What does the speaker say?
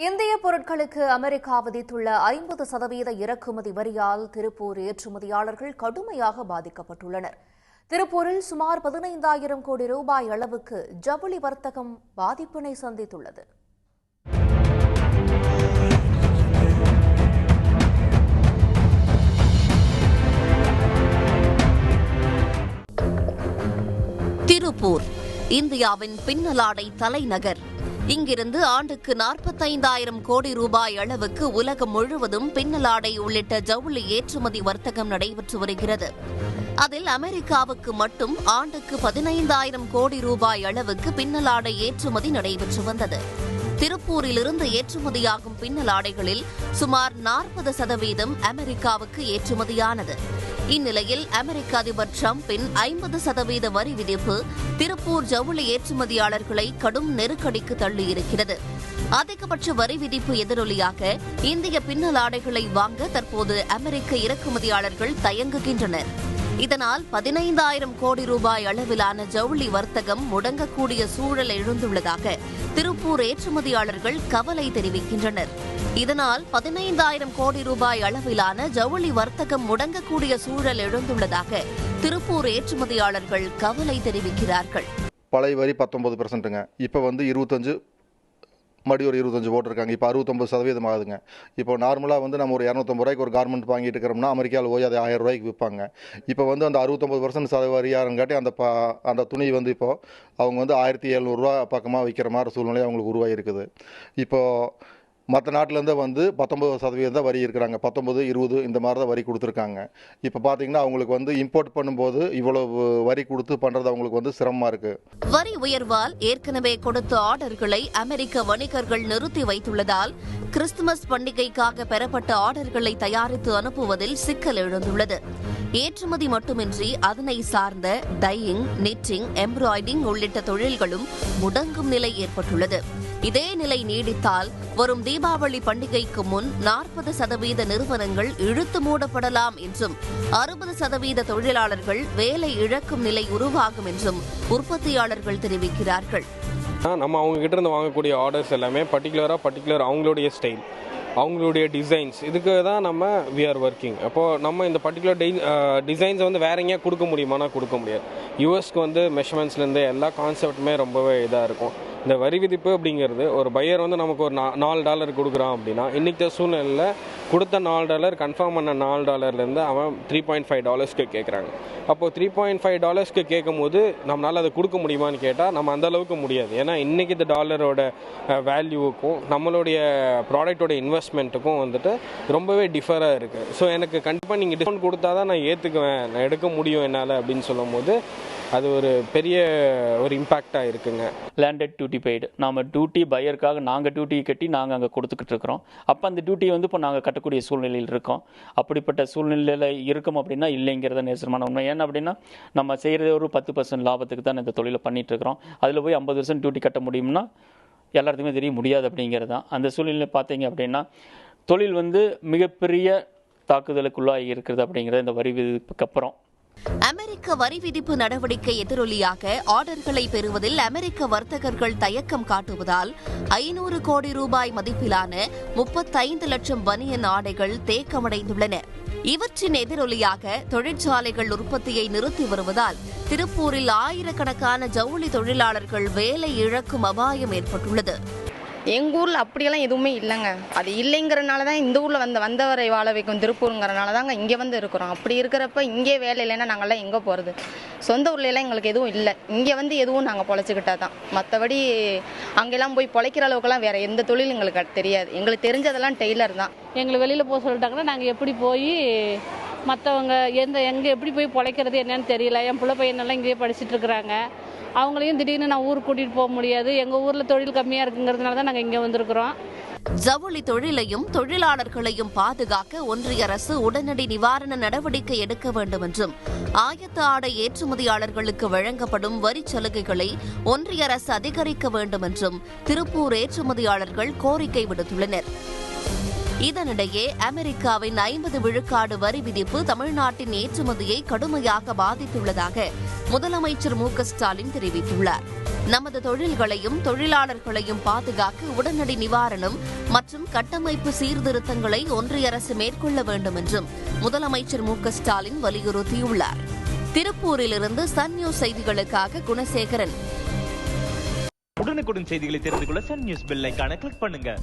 இந்திய பொருட்களுக்கு அமெரிக்கா விதித்துள்ள 50% இறக்குமதி வரியால் திருப்பூர் ஏற்றுமதியாளர்கள் கடுமையாக பாதிக்கப்பட்டுள்ளனர். திருப்பூரில் சுமார் 15,000 கோடி ரூபாய் அளவுக்கு ஜவுளி வர்த்தகம் பாதிப்பினை சந்தித்துள்ளது. திருப்பூர் இந்தியாவின் பின்னலாடை தலைநகர். இங்கிருந்து ஆண்டுக்கு 45,000 கோடி ரூபாய் அளவுக்கு உலகம் முழுவதும் பின்னலாடை உள்ளிட்ட ஜவுளி ஏற்றுமதி வர்த்தகம் நடைபெற்று வருகிறது. அதில் அமெரிக்காவுக்கு மட்டும் ஆண்டுக்கு 15,000 கோடி ரூபாய் அளவுக்கு பின்னலாடை ஏற்றுமதி நடைபெற்று வந்தது. திருப்பூரிலிருந்து ஏற்றுமதியாகும் பின்னலாடைகளில் சுமார் 40% அமெரிக்காவுக்கு ஏற்றுமதியானது. இந்நிலையில் அமெரிக்க அதிபர் டிரம்பின் 50% வரி விதிப்பு திருப்பூர் ஜவுளி ஏற்றுமதியாளர்களை கடும் நெருக்கடிக்கு தள்ளியிருக்கிறது. அதிகபட்ச வரி விதிப்பு எதிரொலியாக இந்திய பின்னலாடைகளை வாங்க தற்போது அமெரிக்க இறக்குமதியாளர்கள் தயங்குகின்றனர். இதனால் 15,000 கோடி ரூபாய் அளவிலான ஜவுளி வர்த்தகம் முடங்கக்கூடிய சூழல் எழுந்துள்ளதாக திருப்பூர் ஏற்றுமதியாளர்கள் கவலை தெரிவிக்கின்றனர். இதனால் 15,000 கோடி ரூபாய் அளவிலான ஜவுளி வர்த்தகம் முடங்கக்கூடிய சூழல் எழுந்துள்ளதாக திருப்பூர் ஏற்றுமதியாளர்கள் கவலை தெரிவிக்கிறார்கள். பழைய வரி 19%ங்க. இப்போ 25 மறுபடியும் ஒரு 25 போட்டிருக்காங்க. இப்போ 69% ஆகுதுங்க. இப்போ நார்மலாக நம்ம ஒரு 250 ரூபாய்க்கு ஒரு கார்மெண்ட் வாங்கிட்டு இருக்கிறோம்னா அமெரிக்காவில் போய் அதை 1000 ரூபாய்க்கு விற்பாங்க. இப்போ அந்த 69% வரியாரங்காட்டி அந்த துணி இப்போ அவங்க 1,700 ரூபா பக்கமாக விற்கிற மாதிரி சூழ்நிலை அவங்களுக்கு உருவாகி இருக்குது. இப்போது மற்ற நாட்டிலேருந்து 19% தான் வரி இருக்கிறாங்க. 19, 20 இந்த மாதிரி தான் வரி கொடுத்துருக்காங்க. இப்போ பார்த்தீங்கன்னா அவங்களுக்கு இம்போர்ட் பண்ணும்போது இவ்வளவு வரி கொடுத்து பண்ணுறது அவங்களுக்கு சிரமமாக இருக்குது. வரி உயர்வால் ஏற்கனவே கொடுத்த ஆர்டர்களை அமெரிக்க வணிகர்கள் நிறுத்தி வைத்துள்ளதால் கிறிஸ்துமஸ் பண்டிகைக்காக பெறப்பட்ட ஆர்டர்களை தயாரித்து அனுப்புவதில் சிக்கல் எழுந்துள்ளது. ஏற்றுமதி மட்டுமின்றி அதனை சார்ந்த டையிங், நிட்டிங், எம்ப்ராய்டிங் உள்ளிட்ட தொழில்களும் முடங்கும் நிலை ஏற்பட்டுள்ளது. இதே நிலை நீடித்தால் வரும் தீபாவளி பண்டிகைக்கு முன் 40% நிறுவனங்கள் இழுத்து மூடப்படலாம் என்றும் 60% தொழிலாளர்கள் வேலை இழக்கும் நிலை உருவாகும் என்றும் உற்பத்தியாளர்கள் தெரிவிக்கிறார்கள். நம்ம அவங்க கிட்ட இருந்து வாங்கக்கூடிய ஆர்டர்ஸ் எல்லாமே பர்டிகுலர் அவங்களுடைய ஸ்டைல், அவங்களுடைய டிசைன்ஸ், இதுக்கு தான் நம்ம வி ஆர் ஒர்க்கிங். அப்போது நம்ம இந்த பர்டிகுலர் டிசைன்ஸை வேற எங்கேயா கொடுக்க முடியுமானா கொடுக்க முடியாது. யூஎஸ்க்கு மெஷர்மெண்ட்ஸ்லேருந்து எல்லா கான்செப்ட்டுமே ரொம்பவே இதாக இருக்கும். இந்த வரி விதிப்பு அப்படிங்கிறது ஒரு பையர் நமக்கு ஒரு $4 கொடுக்குறான் அப்படின்னா இன்றைக்கி சூழ்நிலையில் கொடுத்த $4 கன்ஃபார்ம் பண்ண $4 அவன் $3.5 கேட்குறாங்க. அப்போது $3.5 கேட்கும் போது நம்மளால் அதை கொடுக்க முடியுமான்னு கேட்டால் நம்ம அந்தளவுக்கு முடியாது. ஏன்னா இன்றைக்கி இந்த டாலரோட வேல்யூவுக்கும் நம்மளுடைய ப்ராடக்டோட இன்வெஸ்ட்மெண்ட்டுக்கும் ரொம்பவே டிஃபராக இருக்குது. ஸோ எனக்கு கண்டிப்பாக நீங்கள் டிஸ்கவுண்ட் கொடுத்தா தான் நான் ஏற்றுக்குவேன், நான் எடுக்க முடியும் என்னால் அப்படின்னு சொல்லும் போது அது ஒரு பெரிய ஒரு இம்பேக்டாக இருக்குங்க. லேண்டட் டியூட்டி பெய்டு, நாம் டியூட்டி பையருக்காக நாங்கள் டியூட்டி கட்டி நாங்கள் அங்கே கொடுத்துக்கிட்டு இருக்கிறோம். அப்போ அந்த டியூட்டி இப்போ நாங்கள் கட்டக்கூடிய சூழ்நிலையில் இருக்கோம். அப்படிப்பட்ட சூழ்நிலையில் இருக்கும் அப்படின்னா இல்லைங்கிறத நேசமான உண்மை. ஏன்னா அப்படின்னா நம்ம செய்கிறது ஒரு 10% லாபத்துக்கு தான் இந்த தொழிலை பண்ணிகிட்ருக்கிறோம். அதில் போய் 50% டியூட்டி கட்ட முடியும்னா எல்லாத்துக்குமே தெரிய முடியாது அப்படிங்கிறது தான். அந்த சூழ்நிலையில் பார்த்தீங்க அப்படின்னா தொழில் மிகப்பெரிய தாக்குதலுக்குள்ளாகி இருக்கிறது அப்படிங்கிறது இந்த வரி விதிப்புக்கு அப்புறம். அமெரிக்க வரி விதிப்பு நடவடிக்கை எதிரொலியாக ஆர்டர்களை பெறுவதில் அமெரிக்க வர்த்தகர்கள் தயக்கம் காட்டுவதால் 500 கோடி ரூபாய் மதிப்பிலான 35 லட்சம் பனியன் ஆடைகள் தேக்கமடைந்துள்ளன. இவற்றின் எதிரொலியாக தொழிற்சாலைகள் உற்பத்தியை நிறுத்தி வருவதால் திருப்பூரில் ஆயிரக்கணக்கான ஜவுளி தொழிலாளர்கள் வேலை இழக்கும் அபாயம் ஏற்பட்டுள்ளது. எங்கள் ஊரில் அப்படியெல்லாம் எதுவுமே இல்லைங்க. அது இல்லைங்கிறனால தான் இந்த ஊரில் வந்தவரை வாழ வைக்கும் திருப்பூருங்கிறனால தாங்க இங்கே இருக்கிறோம். அப்படி இருக்கிறப்ப இங்கே வேலை இல்லைன்னா நாங்கள்லாம் எங்கே போகிறது? சொந்த ஊர்லெலாம் எங்களுக்கு எதுவும் இல்லை. இங்கே எதுவும் நாங்கள் பொழைச்சிக்கிட்டா தான். மற்றபடி அங்கெல்லாம் போய் பொழைக்கிற அளவுக்குலாம் வேறு எந்த தொழில் எங்களுக்கு தெரியாது. எங்களுக்கு தெரிஞ்சதெல்லாம் டெய்லர் தான். எங்களை வெளியில் போக சொல்லிட்டாங்கன்னா நாங்கள் எப்படி போய் மற்றவங்க எங்கே எப்படி போய் பொழைக்கிறது என்னன்னு தெரியல. என் பிள்ளை பையனெல்லாம் இங்கேயே படிச்சுட்டு இருக்கிறாங்க. அவங்களையும் திடீர்னு நான் ஊருக்கு கூட்டிகிட்டு போக முடியாது. எங்கள் ஊரில் தொழில் கம்மியாக இருக்குங்கிறதுனால தான் நாங்கள் இங்கே வந்திருக்கிறோம். ஜவுளி தொழிலையும் தொழிலாளர்களையும் பாதுகாக்க ஒன்றிய அரசு உடனடி நிவாரண நடவடிக்கை எடுக்க வேண்டும் என்றும் ஆயத்த ஆடை ஏற்றுமதியாளர்களுக்கு வழங்கப்படும் வரி சலுகைகளை ஒன்றிய அரசு அதிகரிக்க வேண்டும் என்றும் திருப்பூர் ஏற்றுமதியாளர்கள் கோரிக்கை விடுத்துள்ளனர். இதனிடையே அமெரிக்காவின் 50 விழுக்காடு வரி விதிப்பு தமிழ்நாட்டின் ஏற்றுமதியை கடுமையாக பாதித்துள்ளதாக முதலமைச்சர் மு க ஸ்டாலின் தெரிவித்துள்ளார். நமது தொழில்களையும் தொழிலாளர்களையும் பாதுகாக்க உடனடி நிவாரணம் மற்றும் கட்டமைப்பு சீர்திருத்தங்களை ஒன்றிய அரசு மேற்கொள்ள வேண்டும் என்றும் முதலமைச்சர் மு க ஸ்டாலின் வலியுறுத்தியுள்ளார். திருப்பூரிலிருந்து சன் நியூஸ் செய்திகளுக்காக குணசேகரன். உடனுக்குடன் செய்திகளை தெரிந்து கொள்ள சன் நியூஸ் பெல் ஐகானை கிளிக் பண்ணுங்க.